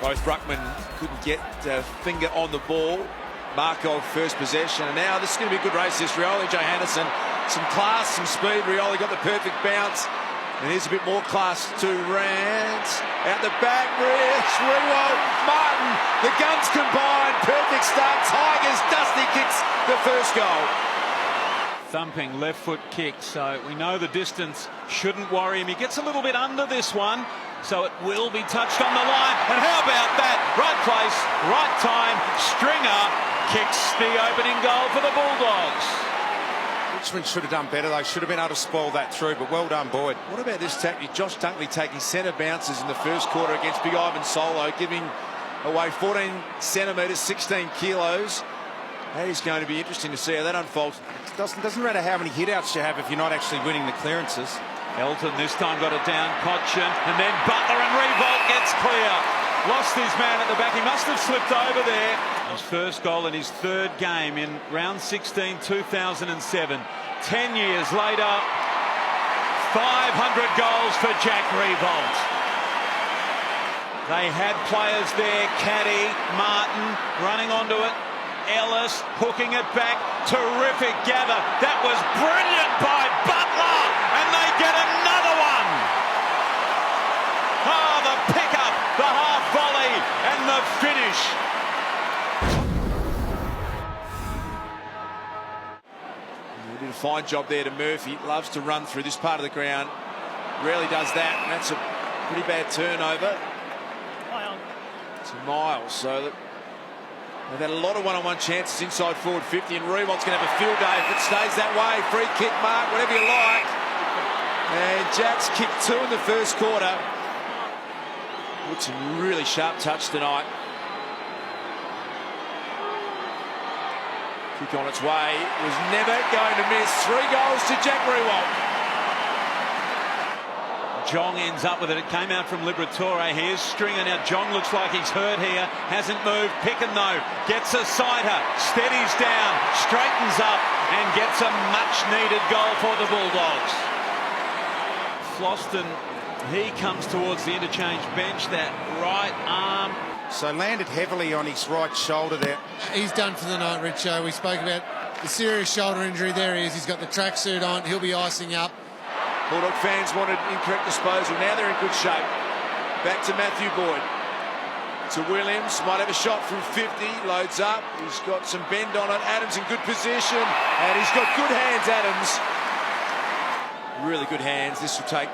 Both ruckmen couldn't get a finger on the ball. Markov first possession, and now this is going to be a good race. This Rioli, Johannesson, some class, some speed. Rioli got the perfect bounce, and here's a bit more class to Rance. Out the back, Rewalt, Martin, the guns combined, perfect start. Tigers, Dusty kicks the first goal. Thumping left foot kick, so we know the distance shouldn't worry him. He gets a little bit under this one, so it will be touched on the line. And how about that? Right place, right time. Stringer kicks the opening goal for the Bulldogs. Richmond should have done better. They should have been able to spoil that through, but well done, Boyd. What about this tactic? Josh Dunkley taking centre bounces in the first quarter against Big Ivan Solo, giving away 14 centimetres, 16 kilos. That is going to be interesting to see how that unfolds. Doesn't matter how many hit-outs you have if you're not actually winning the clearances. Elton this time got it down, Cochin, and then Butler, and Revolt gets clear. Lost his man at the back. He must have slipped over there. His first goal in his third game in round 16, 2007. 10 years later, 500 goals for Jack Revolt. They had players there, Caddy, Martin, running onto it. Ellis hooking it back. Terrific gather. That was brilliant by Butler, and they get another one. Oh, the pickup, the half volley, and the finish. He did a fine job there to Murphy. Loves to run through this part of the ground. Rarely does that, and that's a pretty bad turnover. To Miles, so that they've had a lot of one-on-one chances inside forward 50, and Revolt's going to have a field day if it stays that way. Free kick, Mark, whatever you like. And Jack's kicked 2 in the first quarter. With some really sharp touch tonight. Kick on its way. Was never going to miss. 3 goals to Jack Rewalt. Jong ends up with it. It came out from Liberatore. Here's Stringer. Now Jong looks like he's hurt here. Hasn't moved. Picken though gets a sighter. Steadies down. Straightens up and gets a much-needed goal for the Bulldogs. Floston, he comes towards the interchange bench. That right arm. So landed heavily on his right shoulder there. He's done for the night, Richo. We spoke about the serious shoulder injury. There he is. He's got the tracksuit on. He'll be icing up. Bulldog fans wanted incorrect disposal. Now they're in good shape. Back to Matthew Boyd. To Williams. Might have a shot from 50. Loads up. He's got some bend on it. Adams in good position. And he's got good hands, Adams. Really good hands. This will take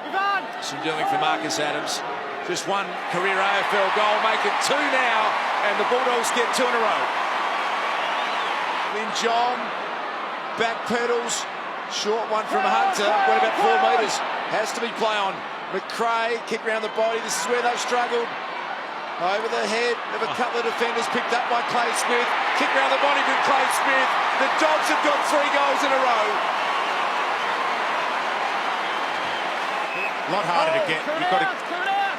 some doing for Marcus Adams. Just one career AFL goal. Make it 2 now. And the Bulldogs get 2 in a row. Lin John. Back pedals. Short one from Hunter. What about 4 metres? Has to be play on. McRae, kick round the body. This is where they've struggled. Over the head of a couple of defenders, picked up by Clay Smith. Kick round the body from Clay Smith. The Dogs have got 3 goals in a row. A lot harder to get. You've got to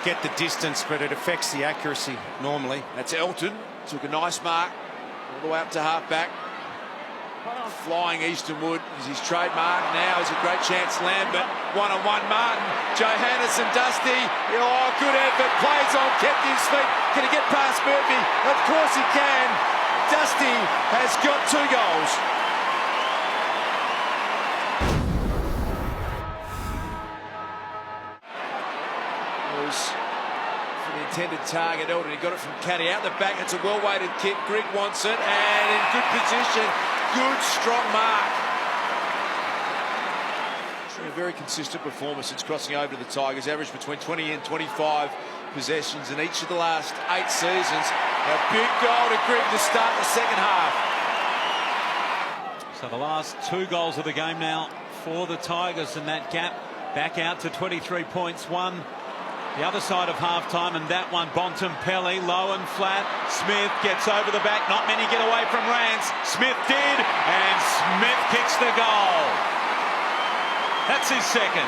get the distance, but it affects the accuracy normally. That's Elton. Took a nice mark all the way up to half back. Flying Eastonwood is his trademark. Now is a great chance. Lambert, one-on-one. Martin, Johannesson, Dusty. Oh, good effort. Plays on, kept his feet. Can he get past Murphy? Of course he can. Dusty has got 2 goals. It was for the intended target. Elton, he got it from Caddy out the back. It's a well-weighted kick. Grigg wants it, and in good position. Good, strong mark. A very consistent performance since crossing over to the Tigers. Averaged between 20 and 25 possessions in each of the last 8 seasons. A big goal to Grigg to start the second half. So the last 2 goals of the game now for the Tigers, and that gap back out to 23 points. One the other side of half-time, and that one, Bontempelli, low and flat. Smith gets over the back. Not many get away from Rance. Smith did, and Smith kicks the goal. That's his second.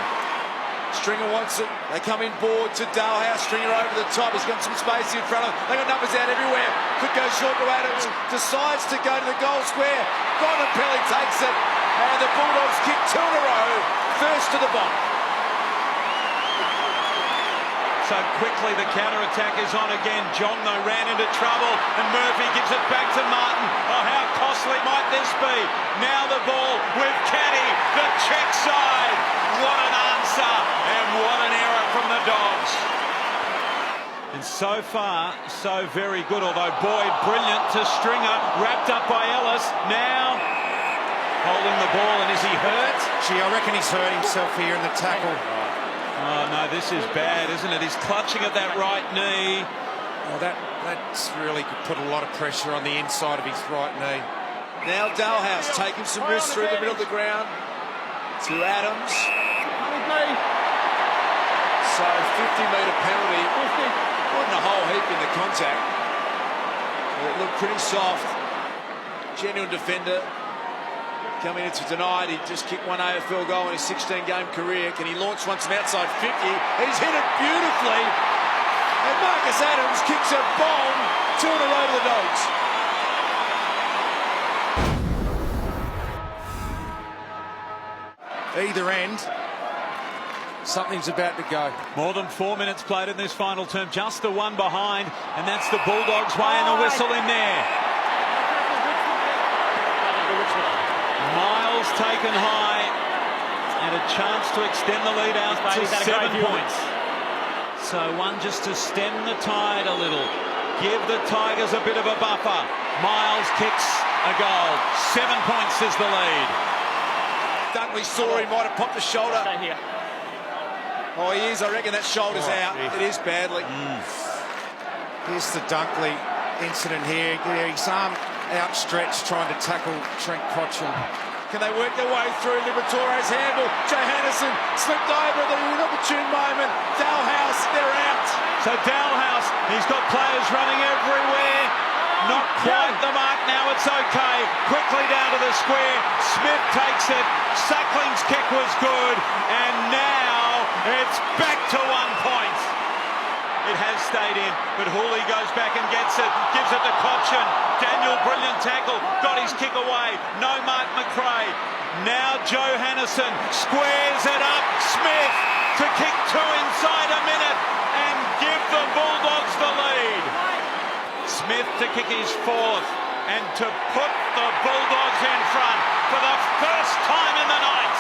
Stringer wants it. They come in board to Dalhouse. Stringer over the top. He's got some space in front of him. They got numbers out everywhere. Could go short to Adams. Decides to go to the goal square. Bontempelli takes it, and the Bulldogs kick 2 in a row. First to the bottom. So quickly the counter-attack is on again. Jongo ran into trouble and Murphy gives it back to Martin. Oh, how costly might this be? Now the ball with Caddy, the check side. What an answer and what an error from the Dogs. And so far, so very good, although Boyd brilliant to Stringer, wrapped up by Ellis. Now holding the ball, and is he hurt? Gee, I reckon he's hurt himself here in the tackle. Oh no, this is bad, isn't it? He's clutching at that right knee. Oh, that's really put a lot of pressure on the inside of his right knee. Now Dalhouse taking some risks through the middle of the ground to Adams. So 50-metre penalty. Wasn't a whole heap in the contact. It looked pretty soft. Genuine defender. Coming into denied. He just kicked one AFL goal in his 16-game career. Can he launch once from outside 50? He's hit it beautifully. And Marcus Adams kicks a bomb. 2 in a row to the Dogs. Either end, something's about to go. More than 4 minutes played in this final term. Just the one behind, and that's the Bulldogs way, and a whistle in there. Miles taken high, and a chance to extend the lead out to 7 points. So one just to stem the tide a little. Give the Tigers a bit of a buffer. Miles kicks a goal. 7 points is the lead. Dunkley saw he might have popped the shoulder. Oh, he is. I reckon that shoulder's out. It is badly. Here's the Dunkley incident here. His arm outstretched trying to tackle Trent Cotchin. Can they work their way through? Liberatore's handle. Johannesson slipped over at the inopportune moment. Dalhouse, they're out. So Dalhouse, he's got players running everywhere. Not quite the mark now, it's okay. Quickly down to the square. Smith takes it. Suckling's kick was good. And now it's back to 1 point. It has stayed in, but Hooley goes back and gets it. Gives it to Cotchin. Daniel, brilliant tackle. Got his kick away. No Mark McRae. Now Johannesson squares it up. Smith to kick 2 inside a minute and give the Bulldogs the lead. Smith to kick his 4th and to put the Bulldogs in front for the first time in the night.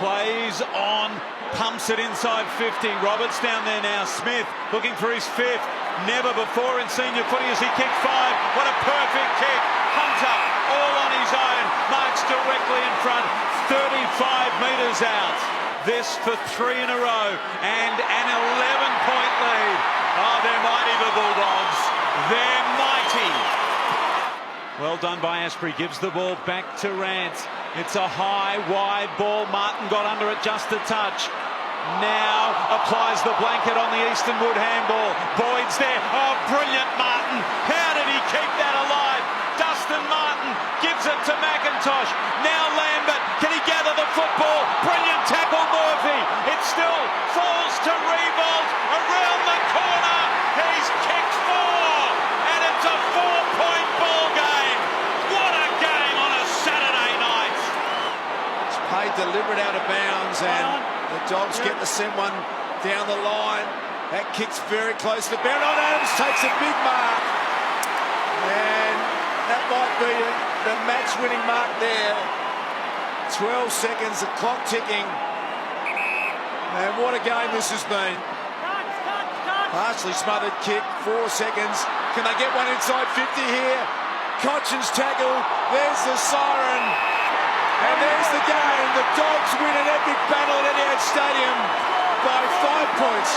Plays on, pumps it inside 50. Roberts down there now. Smith looking for his 5th. Never before in senior footy has he kicked 5. What a perfect kick. Hunter all on his own. Marks directly in front. 35 metres out. This for 3 in a row and an 11-point lead. Oh, they're mighty, the Bulldogs. They're mighty. Well done by Asprey. Gives the ball back to Rance. It's a high, wide ball. Martin got under it just a touch. Now applies the blanket on the Easternwood handball. Boyd's there. Oh, brilliant, Martin. How did he keep that alive? Dustin Martin gives it to McIntosh. Now Lambert. Can he gather the football? Brilliant tackle, Murphy. It still falls to Revolt. Around the corner. He's kicked 4. And it's a 4-point ball game. What a game on a Saturday night. It's paid deliberate out of bounds, and the Dogs get to send one down the line. That kick's very close to bound. Adams takes a big mark. And that might be the match-winning mark there. 12 seconds, the clock ticking. And what a game this has been. Partially smothered kick, 4 seconds. Can they get one inside 50 here? Cotchin's tackled. There's the siren. And there's the game. The Dogs win an epic battle at Etihad Stadium by 5 points.